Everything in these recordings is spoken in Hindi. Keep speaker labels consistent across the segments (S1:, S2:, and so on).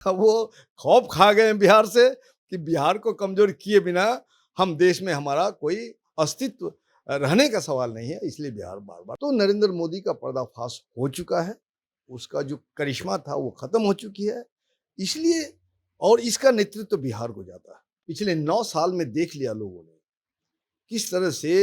S1: अब वो खौफ खा गए हैं बिहार से कि बिहार को कमजोर किए बिना हम देश में हमारा कोई अस्तित्व रहने का सवाल नहीं है, इसलिए बिहार बार बार। तो नरेंद्र मोदी का पर्दाफाश हो चुका है, उसका जो करिश्मा था वो खत्म हो चुकी है, इसलिए और इसका नेतृत्व बिहार को जाता है। पिछले 9 साल में देख लिया लोगों ने किस तरह से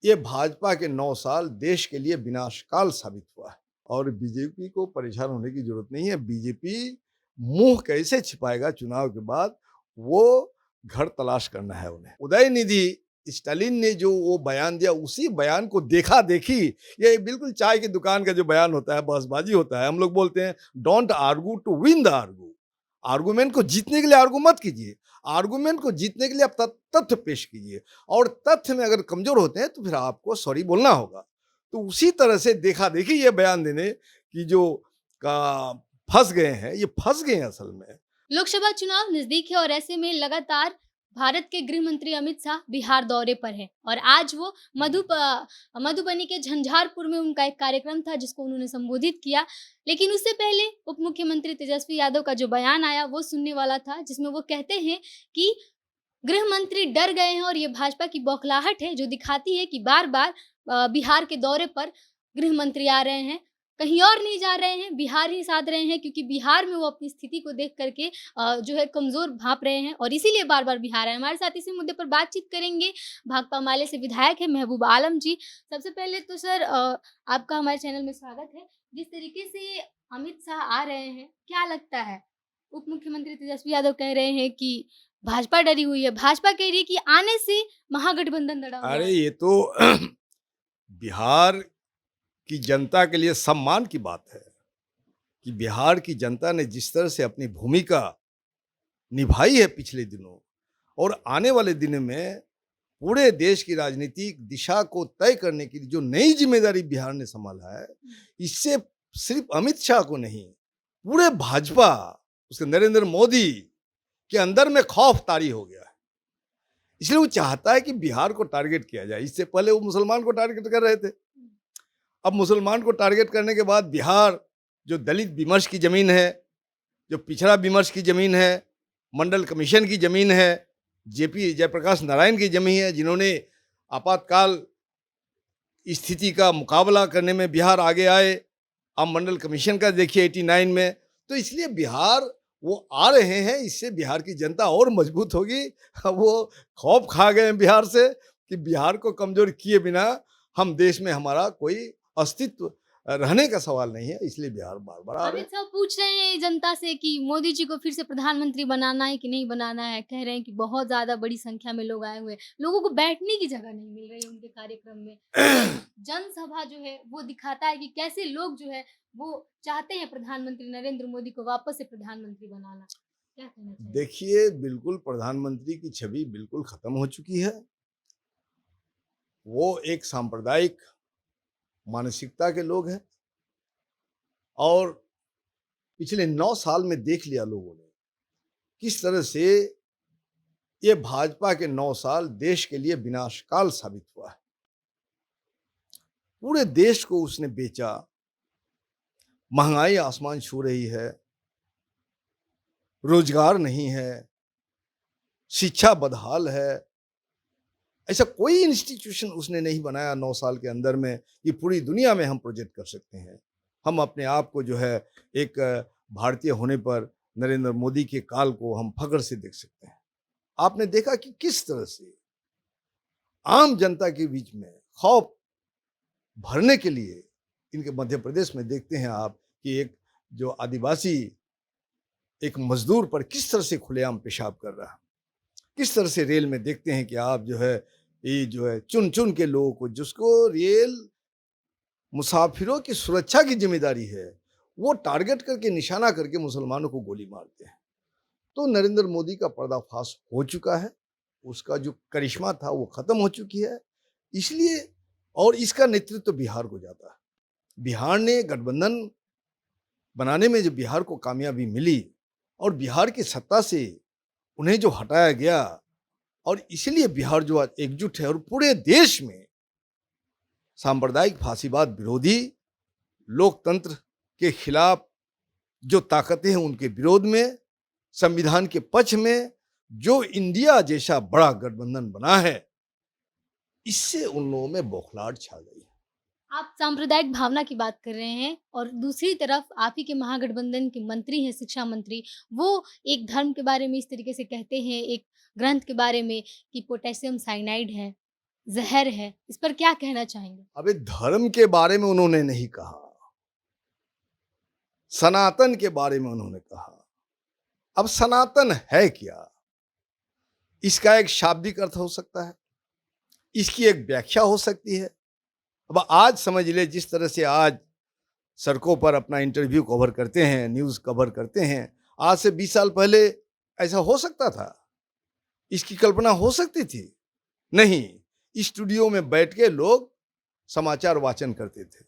S1: ये भाजपा के 9 साल देश के लिए विनाशकाल साबित हुआ है। और बीजेपी को परेशान होने की जरूरत नहीं है। बीजेपी मुंह कैसे छिपाएगा चुनाव के बाद, वो घर तलाश करना है उन्हें। उदयनिधि स्टालिन ने जो वो बयान दिया, उसी बयान को देखा देखी, ये बिल्कुल चाय की दुकान का जो बयान होता है, बहसबाजी होता है। हम लोग बोलते हैं don't argue to win the argue. Argument को जीतने के लिए आर्गू मत कीजिए, आर्गुमेंट को जीतने के लिए आप तथ्य पेश कीजिए, और तथ्य में अगर कमजोर होते हैं तो फिर आपको सॉरी बोलना होगा। तो उसी तरह से देखा देखी ये बयान देने की जो का फंस गए हैं, ये फंस गए हैं असल में।
S2: लोकसभा चुनाव नजदीक है और ऐसे में लगातार भारत के गृह मंत्री अमित शाह बिहार दौरे पर हैं और आज वो मधुबनी के झंझारपुर में उनका एक कार्यक्रम था जिसको उन्होंने संबोधित किया। लेकिन उससे पहले उप मुख्यमंत्री तेजस्वी यादव का जो बयान आया वो सुनने वाला था, जिसमें वो कहते हैं कि गृह मंत्री डर गए हैं और ये भाजपा की बौखलाहट है जो दिखाती है कि बार बार बिहार के दौरे पर गृह मंत्री आ रहे हैं, कहीं और नहीं जा रहे हैं, बिहार ही साध रहे हैं, क्योंकि बिहार में वो अपनी स्थिति को देख करके जो है कमजोर भाप रहे हैं और इसीलिए बार बार बिहार आए। हमारे साथ इसी मुद्दे पर बातचीत करेंगे भाकपा माले से विधायक है महबूब आलम जी। सबसे पहले तो सर आपका हमारे चैनल में स्वागत है। जिस तरीके से अमित शाह आ रहे हैं, क्या लगता है? उप मुख्यमंत्री तेजस्वी यादव कह रहे हैं कि भाजपा डरी हुई है, भाजपा कह रही है कि आने से महागठबंधन डरा हुआ
S1: अरे
S2: है।
S1: ये तो बिहार की जनता के लिए सम्मान की बात है कि बिहार की जनता ने जिस तरह से अपनी भूमिका निभाई है पिछले दिनों, और आने वाले दिनों में पूरे देश की राजनीतिक दिशा को तय करने की जो नई जिम्मेदारी बिहार ने संभाला है, इससे सिर्फ अमित शाह को नहीं, पूरे भाजपा, उसके नरेंद्र मोदी के अंदर में खौफ तारी हो गया है। इसलिए वो चाहता है कि बिहार को टारगेट किया जाए। इससे पहले वो मुसलमान को टारगेट कर रहे थे, अब मुसलमान को टारगेट करने के बाद बिहार जो दलित विमर्श की जमीन है, जो पिछड़ा विमर्श की जमीन है, मंडल कमीशन की जमीन है, जेपी जयप्रकाश नारायण की जमीन है, जिन्होंने आपातकाल स्थिति का मुकाबला करने में बिहार आगे आए। अब मंडल कमीशन का देखिए 89 में। तो इसलिए बिहार वो आ रहे हैं, इससे बिहार की जनता और मजबूत होगी। वो खौफ खा गए हैं बिहार से कि बिहार को कमजोर किए बिना हम देश में हमारा कोई अस्तित्व रहने का सवाल नहीं है, इसलिए बिहार बार बार आ रहे हैं।
S2: अमित शाह पूछ रहे हैं जनता से कि मोदी जी को फिर से प्रधानमंत्री बनाना है कि नहीं बनाना है। कह रहे हैं कि बहुत ज्यादा बड़ी संख्या में लोग आए हुए हैं, लोगों को बैठने की जगह नहीं मिल रही उनके कार्यक्रम में। जनसभा जो है वो दिखाता है कि कैसे लोग जो है वो चाहते हैं प्रधानमंत्री नरेंद्र मोदी को वापस से प्रधानमंत्री बनाना। क्या कहना चाहिए?
S1: देखिए, बिल्कुल प्रधानमंत्री की छवि बिल्कुल खत्म हो चुकी है। वो एक सांप्रदायिक मानसिकता के लोग हैं, और पिछले 9 साल में देख लिया लोगों ने किस तरह से ये भाजपा के 9 साल देश के लिए विनाशकाल साबित हुआ है। पूरे देश को उसने बेचा, महंगाई आसमान छू रही है, रोजगार नहीं है, शिक्षा बदहाल है। ऐसा कोई इंस्टीट्यूशन उसने नहीं बनाया 9 साल के अंदर में कि पूरी दुनिया में हम प्रोजेक्ट कर सकते हैं। हम अपने आप को जो है एक भारतीय होने पर नरेंद्र मोदी के काल को हम फख्र से देख सकते हैं। आपने देखा कि किस तरह से आम जनता के बीच में खौफ भरने के लिए इनके मध्य प्रदेश में देखते हैं आप कि एक जो आदिवासी एक मजदूर पर किस तरह से खुलेआम पेशाब कर रहा है, किस तरह से रेल में देखते हैं कि आप जो है ये जो है चुन चुन के लोगों को, जिसको रेल मुसाफिरों की सुरक्षा की जिम्मेदारी है, वो टारगेट करके निशाना करके मुसलमानों को गोली मारते हैं। तो नरेंद्र मोदी का पर्दाफाश हो चुका है, उसका जो करिश्मा था वो खत्म हो चुकी है, इसलिए और इसका नेतृत्व तो बिहार को जाता है। बिहार ने गठबंधन बनाने में जो बिहार को कामयाबी मिली और बिहार की सत्ता से उन्हें जो हटाया गया, और इसलिए बिहार जो आज एकजुट है और पूरे देश में सांप्रदायिक फासीवाद विरोधी, लोकतंत्र के खिलाफ जो ताकतें हैं उनके विरोध में, संविधान के पक्ष में जो इंडिया जैसा बड़ा गठबंधन बना है, इससे उन लोगों में बौखलाहट छा गई है।
S2: आप सांप्रदायिक भावना की बात कर रहे हैं और दूसरी तरफ आप ही के महागठबंधन के मंत्री हैं, शिक्षा मंत्री, वो एक धर्म के बारे में इस तरीके से कहते हैं, एक ग्रंथ के बारे में कि पोटेशियम साइनाइड है, ज़हर है। इस पर क्या कहना चाहेंगे?
S1: अबे धर्म के बारे में उन्होंने नहीं कहा, सनातन के बारे में उन्होंने कहा। अब सनातन है क्या? इसका एक शाब्दिक अर्थ हो सकता है, इसकी एक व्याख्या हो सकती है। अब आज समझ ले, जिस तरह से आज सड़कों पर अपना इंटरव्यू कवर करते हैं, न्यूज़ कवर करते हैं, आज से 20 साल पहले ऐसा हो सकता था? इसकी कल्पना हो सकती थी? नहीं। स्टूडियो में बैठ के लोग समाचार वाचन करते थे।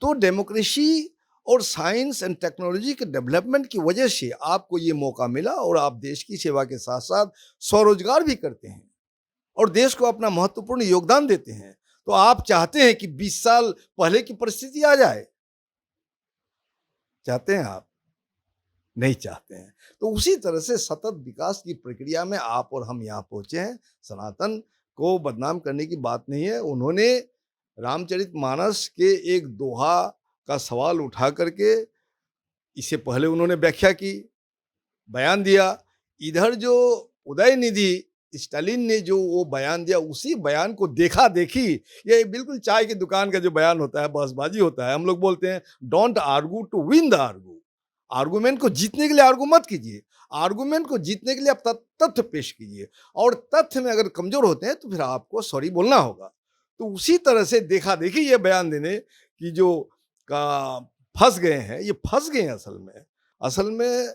S1: तो डेमोक्रेसी और साइंस एंड टेक्नोलॉजी के डेवलपमेंट की वजह से आपको ये मौका मिला और आप देश की सेवा के साथ साथ स्वरोजगार भी करते हैं और देश को अपना महत्वपूर्ण योगदान देते हैं। तो आप चाहते हैं कि 20 साल पहले की परिस्थिति आ जाए? चाहते हैं आप? नहीं चाहते हैं। तो उसी तरह से सतत विकास की प्रक्रिया में आप और हम यहाँ पहुंचे हैं। सनातन को बदनाम करने की बात नहीं है। उन्होंने रामचरितमानस के एक दोहा का सवाल उठा करके इससे पहले उन्होंने व्याख्या की, बयान दिया। इधर जो उदयनिधि स्टालिन ने जो वो बयान दिया, उसी बयान को देखा देखी, ये बिल्कुल चाय की दुकान का जो बयान होता है, बहसबाजी होता है। हम लोग बोलते हैं don't argue to win the argue. Argument को जीतने के लिए आर्गू मत कीजिए, आर्गुमेंट को जीतने के लिए आप तथ्य पेश कीजिए, और तथ्य में अगर कमजोर होते हैं तो फिर आपको सॉरी बोलना होगा। तो उसी तरह से देखा देखी ये बयान देने की जो का फंस गए हैं, ये फंस गए हैं असल में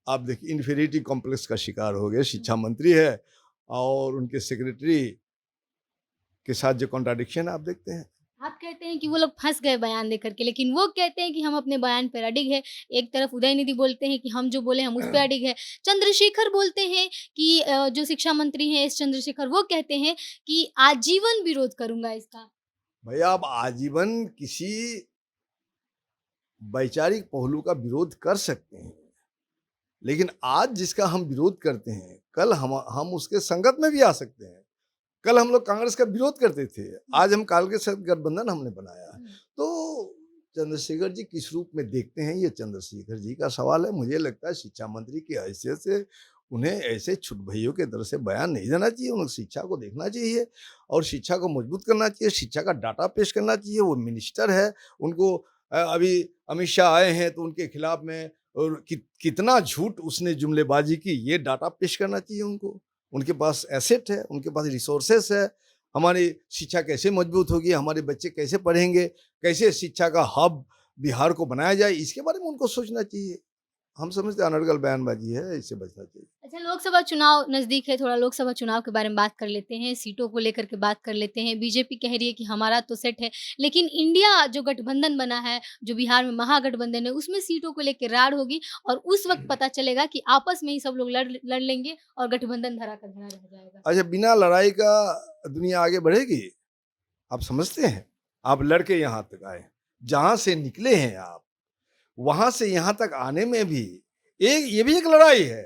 S1: आप देखिए इन्फीरियरिटी कॉम्प्लेक्स का शिकार हो गए। शिक्षा मंत्री है और उनके सेक्रेटरी के साथ जो कॉन्ट्राडिक्शन आप देखते हैं।
S2: आप कहते हैं कि वो लोग फँस गए बयान दे करके, लेकिन वो कहते हैं कि हम अपने बयान पर अडिग हैं। एक तरफ उदयनिधि बोलते हैं कि हम जो बोले हम उस पे अडिग हैं। चंद्रशेखर बोलते हैं कि जो शिक्षा मंत्री हैं एस चंद्रशेखर, वो कहते हैं कि आजीवन विरोध करूँगा इसका।
S1: भैया आप आजीवन किसी वैचारिक पहलू का विरोध कर सकते हैं, लेकिन आज जिसका हम विरोध करते हैं, कल हम उसके संगत में भी आ सकते हैं। कल हम लोग कांग्रेस का विरोध करते थे, आज हम कांग्रेस के साथ गठबंधन हमने बनाया। तो चंद्रशेखर जी किस रूप में देखते हैं, ये चंद्रशेखर जी का सवाल है। मुझे लगता है शिक्षा मंत्री की हैसियत से उन्हें ऐसे छुट भइयों के तरह से बयान नहीं देना चाहिए। उन्हें शिक्षा को देखना चाहिए और शिक्षा को मजबूत करना चाहिए, शिक्षा का डाटा पेश करना चाहिए। वो मिनिस्टर है, उनको अभी अमित शाह आए हैं तो उनके खिलाफ में और कितना झूठ उसने जुमलेबाजी की, ये डाटा पेश करना चाहिए उनको। उनके पास एसेट है, उनके पास रिसोर्सेस है। हमारी शिक्षा कैसे मजबूत होगी, हमारे बच्चे कैसे पढ़ेंगे, कैसे शिक्षा का हब बिहार को बनाया जाए, इसके बारे में उनको सोचना चाहिए। हम समझते हैं अनर्गल बयानबाजी है, इससे बचना चाहिए।
S2: अच्छा, लोकसभा चुनाव नज़दीक है, थोड़ा लोकसभा चुनाव के बारे में बात कर लेते हैं, सीटों को लेकर के बात कर लेते हैं। बीजेपी कह रही है कि हमारा तो सेट है, लेकिन इंडिया जो गठबंधन बना है, जो बिहार में महागठबंधन है, उसमें सीटों को लेके राड़ होगी और उस वक़्त पता चलेगा कि आपस में ही सब लोग लड़ लेंगे और गठबंधन धरा का धरा रह जाएगा।
S1: अच्छा, बिना लड़ाई का दुनिया आगे बढ़ेगी? आप समझते हैं? आप लड़के यहाँ तक आए, जहाँ से निकले हैं आप, वहां से यहाँ तक आने में भी ये भी एक लड़ाई है।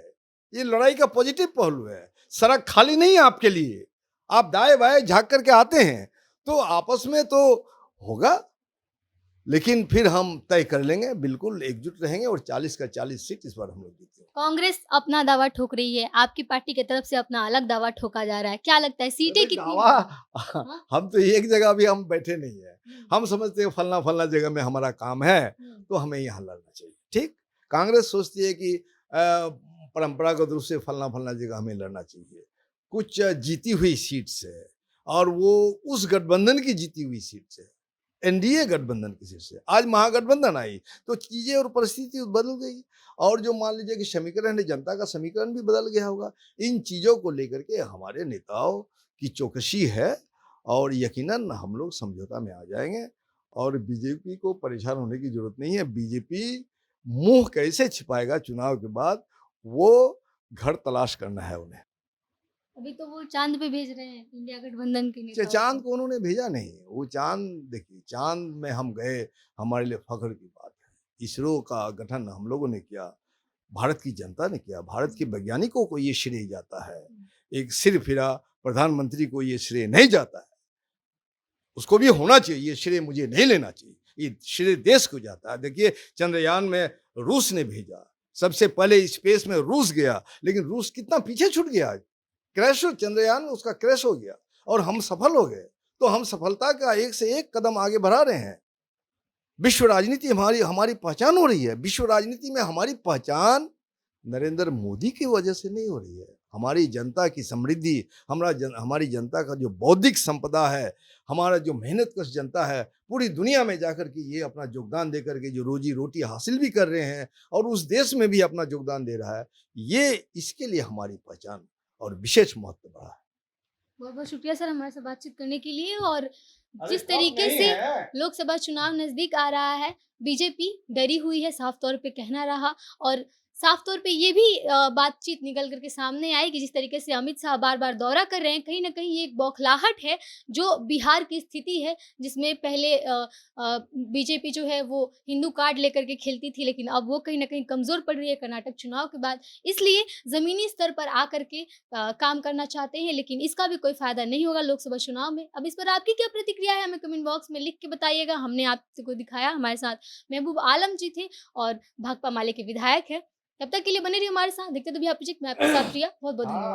S1: ये लड़ाई का पॉजिटिव पहलू है। सड़क खाली नहीं है आपके लिए, आप दाएं बाएं झांक करके आते हैं तो आपस में तो होगा, लेकिन फिर हम तय कर लेंगे, बिल्कुल एकजुट रहेंगे और 40 का 40 सीट इस बार हम लोग जीतेंगे।
S2: कांग्रेस अपना दावा ठोक रही है, आपकी पार्टी की तरफ से अपना अलग दावा ठोका जा रहा है। क्या लगता है सीटें
S1: अरे
S2: कितनी
S1: दावा
S2: हाँ?
S1: हम तो एक जगह भी हम बैठे नहीं है। हम समझते हैं फलना फलना जगह में हमारा काम है तो हमें यहाँ लड़ना चाहिए। ठीक, कांग्रेस सोचती है कि परंपरागत रूप से फलना फलना जगह हमें लड़ना चाहिए। कुछ जीती हुई सीट्स है और वो उस गठबंधन की जीती हुई सीट्स है, एनडीए गठबंधन की सीट से। आज महागठबंधन आई तो चीजें और परिस्थिति बदल गई, और जो मान लीजिए कि समीकरण है, जनता का समीकरण भी बदल गया होगा। इन चीजों को लेकर के हमारे नेताओं की चौकसी है और यकीनन हम लोग समझौता में आ जाएंगे और बीजेपी को परेशान होने की जरूरत नहीं है। बीजेपी मुंह कैसे छिपाएगा चुनाव के बाद, वो घर तलाश करना है उन्हें।
S2: अभी तो वो चाँद पे भेज रहे हैं इंडिया गठबंधन के नेताओं
S1: चांद
S2: को।
S1: को उन्होंने भेजा नहीं। वो चांद देखिए, चांद में हम गए, हमारे लिए फख्र की बात है। इसरो का गठन हम लोगों ने किया, भारत की जनता ने किया, भारत के वैज्ञानिकों को ये श्रेय जाता है। एक सिरफिरा प्रधानमंत्री को ये श्रेय नहीं जाता है। उसको भी होना चाहिए, ये श्रेय मुझे नहीं लेना चाहिए, ये श्रेय देश को जाता है। देखिए चंद्रयान में रूस ने भेजा, सबसे पहले स्पेस में रूस गया, लेकिन रूस कितना पीछे छूट गया। क्रैश चंद्रयान उसका क्रैश हो गया और हम सफल हो गए। तो हम सफलता का एक से एक कदम आगे बढ़ा रहे हैं। विश्व राजनीति हमारी पहचान हो रही है। विश्व राजनीति में हमारी पहचान नरेंद्र मोदी की वजह से नहीं हो रही है। हमारी जनता की समृद्धि, हमारी जनता का जो बौद्धिक संपदा है, हमारा जो मेहनत कश जनता है, पूरी दुनिया में जाकर के ये अपना योगदान देकर के जो रोजी रोटी हासिल भी कर रहे हैं और उस देश में भी अपना योगदान दे रहा है, ये इसके लिए हमारी पहचान और विशेष महत्व बढ़ा है।
S2: बहुत बहुत शुक्रिया सर हमारे साथ बातचीत करने के लिए। और
S1: अरे
S2: जिस
S1: कब
S2: तरीके
S1: नहीं
S2: से
S1: है?
S2: लोकसभा चुनाव नजदीक आ रहा है, बीजेपी डरी हुई है, साफ तौर पे कहना रहा। और साफ तौर पे ये भी बातचीत निकल करके सामने आई कि जिस तरीके से अमित शाह बार बार दौरा कर रहे हैं, कहीं ना कहीं ये एक बौखलाहट है जो बिहार की स्थिति है, जिसमें पहले बीजेपी जो है वो हिंदू कार्ड लेकर के खेलती थी, लेकिन अब वो कहीं ना कहीं कमजोर पड़ रही है कर्नाटक चुनाव के बाद। इसलिए जमीनी स्तर पर आकर के काम करना चाहते हैं, लेकिन इसका भी कोई फायदा नहीं होगा लोकसभा चुनाव में। अब इस पर आपकी क्या प्रतिक्रिया है, हमें कमेंट बॉक्स में लिख के बताइएगा। हमने आपको दिखाया, हमारे साथ महबूब आलम जी थे और भाकपा माले के विधायक है। तब तक के लिए बने रहिए हमारे साथ, देखते तो भी आप मैं आपके साथ प्रिया। बहुत बहुत धन्यवाद।